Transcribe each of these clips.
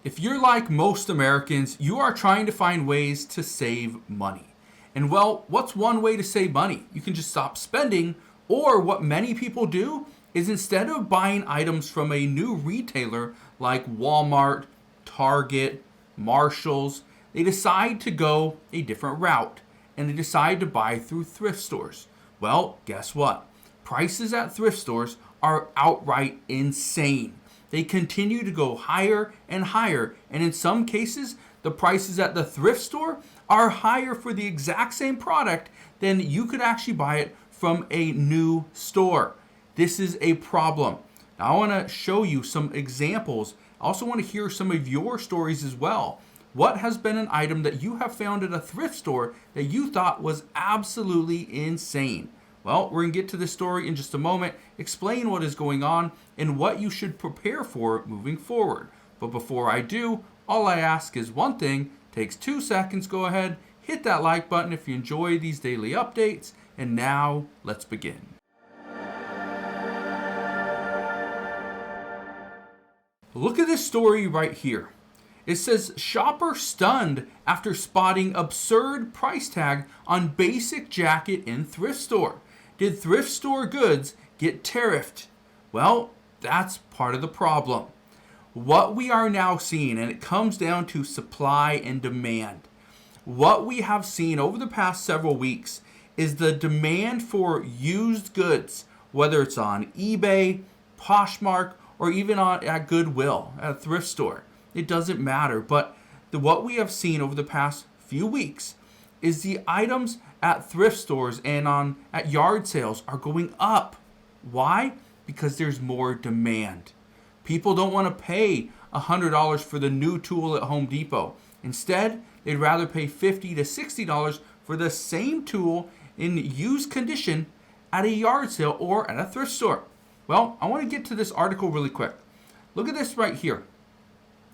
If you're like most Americans, you are trying to find ways to save money. And well, what's one way to save money? You can just stop spending, or what many people do is instead of buying items from a new retailer like Walmart, Target, Marshalls, they decide to go a different route and they decide to buy through thrift stores. Well, guess what? Prices at thrift stores are outright insane. They continue to go higher and higher, and in some cases, the prices at the thrift store are higher for the exact same product than you could actually buy it from a new store. This is a problem. Now, I want to show you some examples. I also want to hear some of your stories as well. What has been an item that you have found at a thrift store that you thought was absolutely insane? Well, we're going to get to this story in just a moment, explain what is going on and what you should prepare for moving forward. But before I do, all I ask is one thing. Takes 2 seconds. Go ahead, hit that like button if you enjoy these daily updates. And now, let's begin. Look at this story right here. It says, shopper stunned after spotting absurd price tag on basic jacket in thrift store. Did thrift store goods get tariffed? Well, that's part of the problem. What we are now seeing, and it comes down to supply and demand. What we have seen over the past several weeks is the demand for used goods, whether it's on eBay, Poshmark, or even at Goodwill, at a thrift store. It doesn't matter. But what we have seen over the past few weeks is the items at thrift stores and at yard sales are going up. Why? Because there's more demand. People don't want to pay $100 for the new tool at Home Depot. Instead, they'd rather pay $50 to $60 for the same tool in used condition at a yard sale or at a thrift store. Well, I want to get to this article really quick. Look at this right here.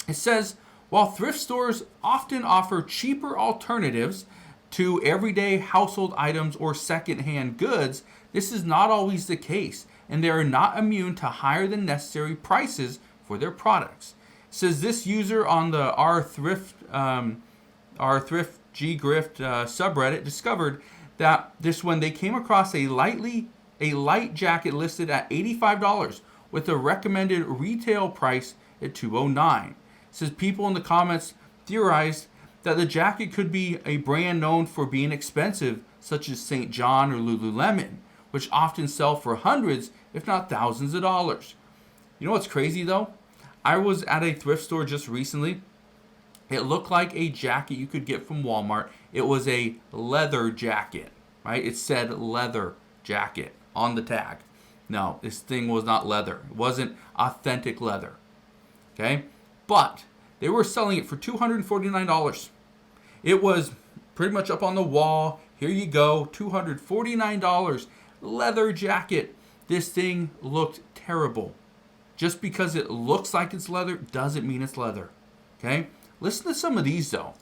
It says, while thrift stores often offer cheaper alternatives to everyday household items or secondhand goods, this is not always the case, and they are not immune to higher than necessary prices for their products. It says this user on the our Thrift G Grift subreddit discovered that when they came across a light jacket listed at $85 with a recommended retail price at $209. It says people in the comments theorized that the jacket could be a brand known for being expensive, such as St. John or Lululemon, which often sell for hundreds, if not thousands of dollars. You know what's crazy though? I was at a thrift store just recently. It looked like a jacket you could get from Walmart. It was a leather jacket, right? It said leather jacket on the tag. No, this thing was not leather. It wasn't authentic leather. Okay? But they were selling it for $249. It was pretty much up on the wall. Here you go, $249. Leather jacket. This thing looked terrible. Just because it looks like it's leather doesn't mean it's leather. Okay? Listen to some of these though.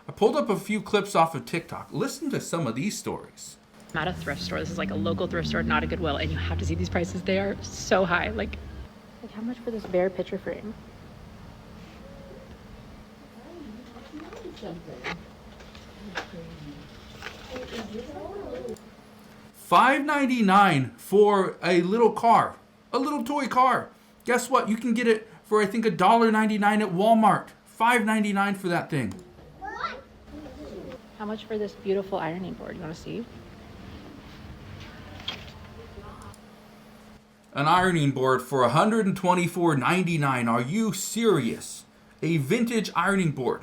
I pulled up a few clips off of TikTok. Listen to some of these stories. I'm at a thrift store. This is like a local thrift store, not a Goodwill, and you have to see these prices. They are so high. Like how much for this bare picture frame? $5.99 for a little car, a little toy car. Guess what? You can get it for I think $1.99 at Walmart. $5.99 for that thing. How much for this beautiful ironing board? You want to see? An ironing board for $124.99. Are you serious? A vintage ironing board.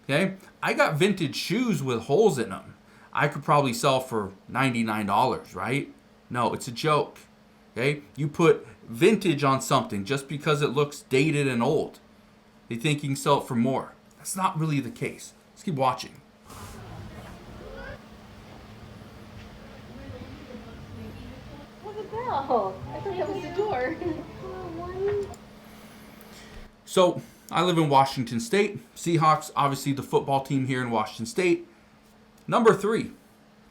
Okay, I got vintage shoes with holes in them. I could probably sell for $99, right? No, it's a joke. Okay, you put vintage on something just because it looks dated and old. They think you can sell it for more. That's not really the case. Let's keep watching. What a bell! I thought that was the door. So, I live in Washington State. Seahawks, obviously the football team here in Washington State. Number 3,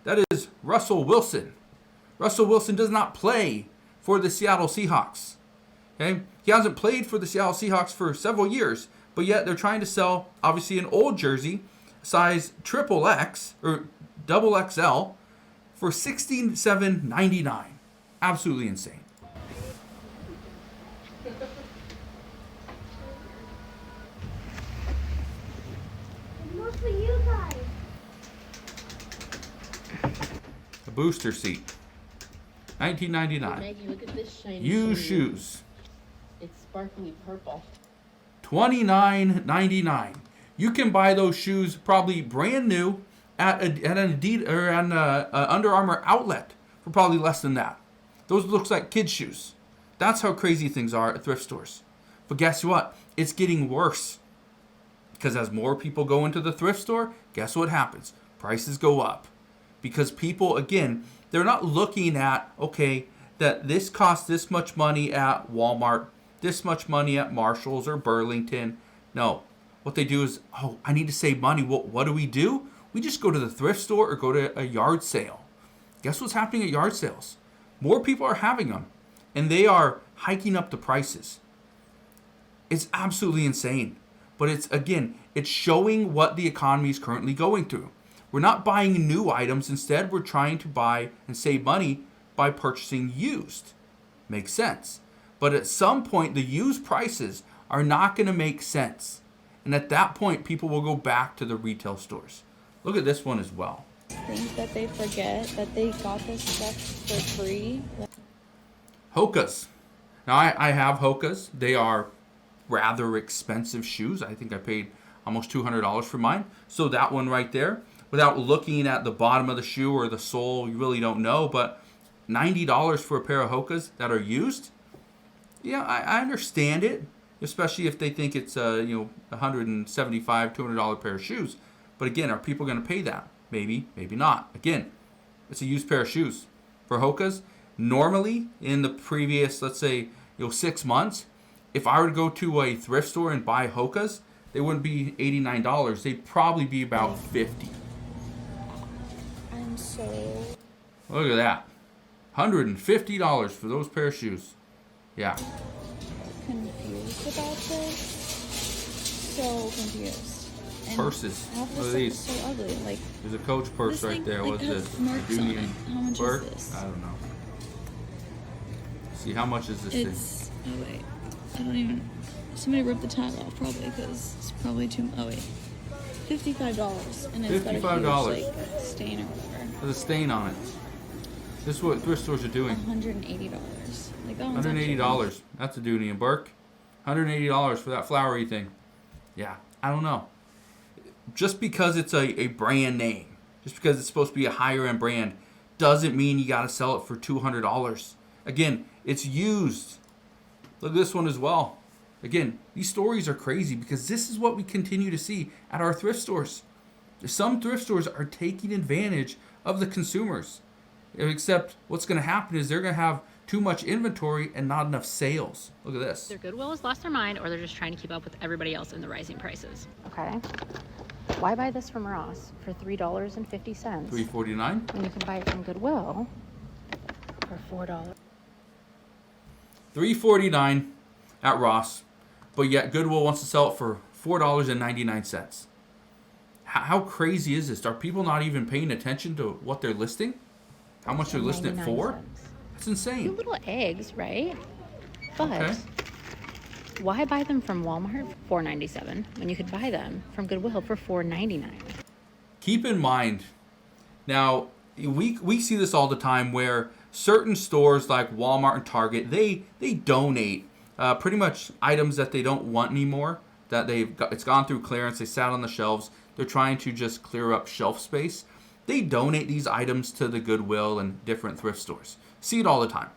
that is Russell Wilson. Russell Wilson does not play for the Seattle Seahawks. Okay? He hasn't played for the Seattle Seahawks for several years, but yet they're trying to sell obviously an old jersey, size triple X or double XL, for $67.99. Absolutely insane. Mostly you guys. A booster seat. $19.99. Maggie, look at this shiny Used shoe. shoes. It's sparkly purple. $29.99. You can buy those shoes probably brand new at an Adidas or an Under Armour outlet for probably less than that. Those looks like kids' shoes. That's how crazy things are at thrift stores. But guess what? It's getting worse. Because as more people go into the thrift store, guess what happens? Prices go up. Because people, again, they're not looking at, okay, that this costs this much money at Walmart, this much money at Marshall's or Burlington. No. What they do is, oh, I need to save money. Well, what do? We just go to the thrift store or go to a yard sale. Guess what's happening at yard sales? More people are having them, and they are hiking up the prices. It's absolutely insane. But it's showing what the economy is currently going through. We're not buying new items. Instead, we're trying to buy and save money by purchasing used. Makes sense. But at some point, the used prices are not going to make sense. And at that point, people will go back to the retail stores. Look at this one as well. Think that they forget that they got this stuff for free. Hokas. Now, I have Hokas. They are rather expensive shoes. I think I paid almost $200 for mine. So that one right there, without looking at the bottom of the shoe or the sole, you really don't know. But $90 for a pair of Hokas that are used, yeah, I understand it. Especially if they think it's $175, $200 pair of shoes. But again, are people going to pay that? Maybe, maybe not. Again, it's a used pair of shoes. For Hokas, normally in the previous, let's say, 6 months, if I were to go to a thrift store and buy Hokas, they wouldn't be $89. They'd probably be about $50. I'm so Look at that. $150 for those pair of shoes. Yeah. confused about this. So confused. And Purses. half Look this at stuff these. is so ugly. Like, There's a Coach purse this right thing, there. like, What's has this? marks on Union it. How much Burke? is this? I don't know. See, how much is this thing? It's, oh wait, I don't even, somebody ripped the tag off probably because it's probably too, oh wait, $55, and it's got a huge, $55. like, stain or whatever. There's a stain on it. This is what thrift stores are doing. $180. Like, that one's actually $180. That's a Dooney and Burke. $180 for that flowery thing. Yeah, I don't know. Just because it's a brand name, just because it's supposed to be a higher end brand, doesn't mean you got to sell it for $200. Again, it's used. Look at this one as well. Again, these stories are crazy because this is what we continue to see at our thrift stores. Some thrift stores are taking advantage of the consumers. Except what's going to happen is they're going to have too much inventory and not enough sales. Look at this. Their Goodwill has lost their mind, or they're just trying to keep up with everybody else in the rising prices. Okay. Why buy this from Ross for $3.50 $3.49. when you can buy it from Goodwill for $4? $3.49 at Ross, but yet Goodwill wants to sell it for $4.99. How crazy is this? Are people not even paying attention to what they're listing? How much they're listing it for? That's Cute insane. little eggs, right? But Okay. why buy them from Walmart for $4.97 when you could buy them from Goodwill for $4.99? Keep in mind, now we see this all the time where certain stores like Walmart and Target, they donate pretty much items that they don't want anymore, that it's gone through clearance, they sat on the shelves, they're trying to just clear up shelf space. They donate these items to the Goodwill and different thrift stores. See it all the time.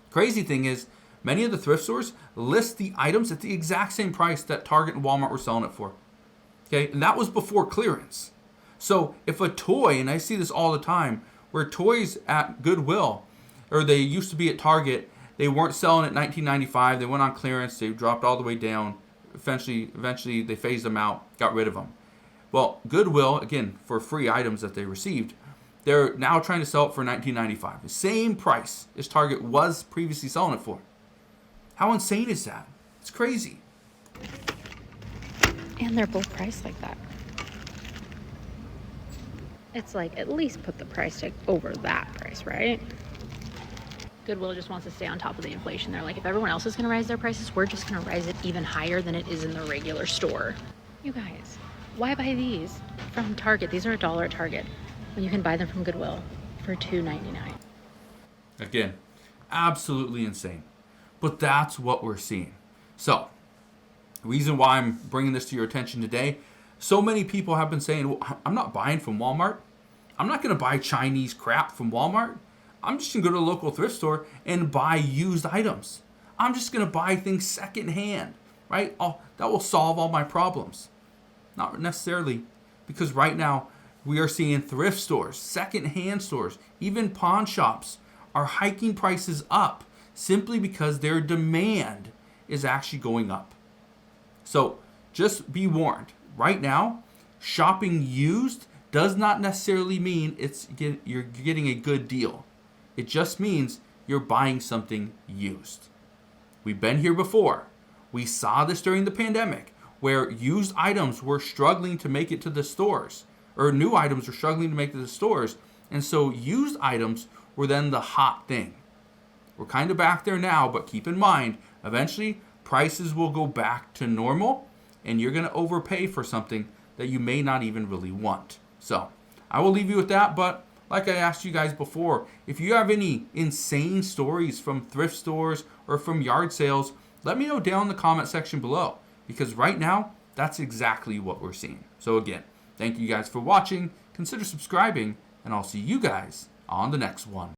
Crazy thing is, many of the thrift stores list the items at the exact same price that Target and Walmart were selling it for. Okay, and that was before clearance. So if a toy, and I see this all the time, where toys at Goodwill, or they used to be at Target, they weren't selling at $19.95, they went on clearance, they dropped all the way down. Eventually they phased them out, got rid of them. Well, Goodwill, again, for free items that they received, they're now trying to sell it for $19.95. The same price as Target was previously selling it for. How insane is that? It's crazy. And they're both priced like that. It's like, at least put the price tag over that price, right? Goodwill just wants to stay on top of the inflation. They're like, if everyone else is going to raise their prices, we're just going to raise it even higher than it is in the regular store. You guys, why buy these from Target? These are $1 at Target when you can buy them from Goodwill for $2.99. Again, absolutely insane. But that's what we're seeing. So, the reason why I'm bringing this to your attention today, so many people have been saying, well, I'm not buying from Walmart. I'm not going to buy Chinese crap from Walmart. I'm just going to go to a local thrift store and buy used items. I'm just going to buy things secondhand, right? That will solve all my problems. Not necessarily, because right now we are seeing thrift stores, secondhand stores, even pawn shops are hiking prices up simply because their demand is actually going up. So just be warned. Right now, shopping used does not necessarily mean you're getting a good deal. It just means you're buying something used. We've been here before. We saw this during the pandemic, where used items were struggling to make it to the stores, or new items were struggling to make it to the stores, and so used items were then the hot thing. We're kind of back there now, but keep in mind, eventually prices will go back to normal, and you're going to overpay for something that you may not even really want. So, I will leave you with that, but like I asked you guys before, if you have any insane stories from thrift stores or from yard sales, let me know down in the comment section below, because right now, that's exactly what we're seeing. So again, thank you guys for watching, consider subscribing, and I'll see you guys on the next one.